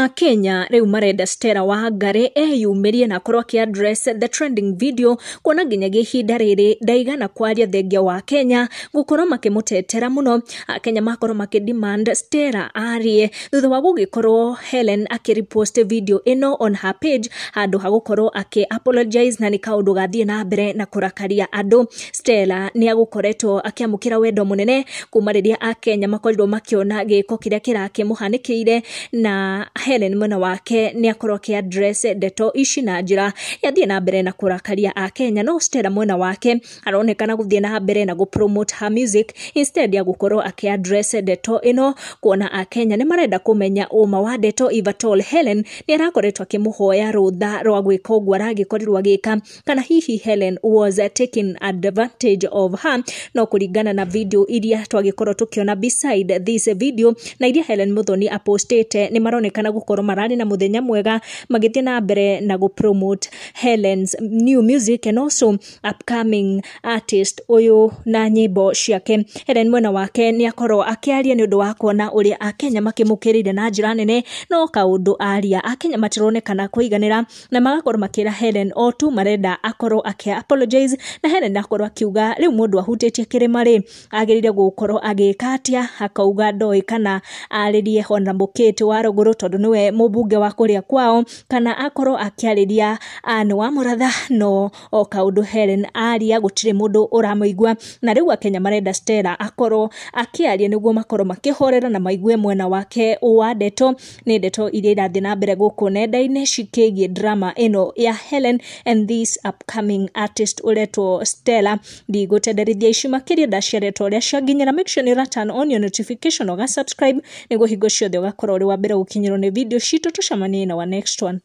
Kenya rĩu marenda Stella Wangari eyumirie na korwo address the trending video kuona nginyagia ihinda rĩrĩ ndaigana kwaria thengia wa Kenya gukorwo makimutetera muno. Kenya makorwo makidemand Stella arie thutha wa gugikorwo Helen akiripost video ino on her page handu hagukorwo apologize na ni kaundu gathie na mbere na kurakaria andu. Stella ni agukoretwo akiamukira wendo munene kuma riria Kenya makorirwo makiona giko kiria kirakimuhanikiire, na Helen mwena wake ni akorwo address ndeto ici na njira yathie na mbere na kurakaria Kenya. No Stella mwena wake aronekana guthie na mbere na promote her music instead ya gukorwo address ndeto ino kuona Kenya ni marenda kumenya uma wa ndeto ivatol Helen ni arakoretwo akimuhoya rutha rwa gwika uguo aragikorwo agika, kana hihi Helen was taking advantage of her. No kuringana na video iria twagikorwo tukiona beside this video na iria Helen Muthoni apostete ni maronekana gukorwo marari na muthenya mwega magithie na mbere na promote Helen's new music and also upcoming artist uyu na nyimbo ciake. Helen mwena wake ni akorwo akiaria ni undu wa kuona uria Kenya makimukirire na njira nene, no kaundu aria Kenya matironekana kuiganira na magakorwo makira Helen o tu marenda akorwo apologize, na Helen akorwo akiuga riu mundu ahutitie kirima ri agirire gukorwo agikatia akauga ndoi kana aririe Honorable Kate Waruguru tondu niwe mubunge wa kuria kwao, kana akorwo akiariria ni wa muratha. No o kaundu Helen aria gutire mundu uramuigua, na riu Kenya marenda Stella akorwo akiaria niguo makorwo makihorera na maigue mwena wake wa ndeto. Ni ndeto iria irathie na mbere guku nenda-ini cikigie drama ino ya Helen and this upcoming artist uretwo Stella. Ndigutenderithia ici makiria ndaciaretwo uria cianginyira. Make sure ni turn on your notification uga subscribe niguo hingo ciothe ugakorwo uri wa mbere gukinyirwo ni video citu. Tucemanie na wa next one.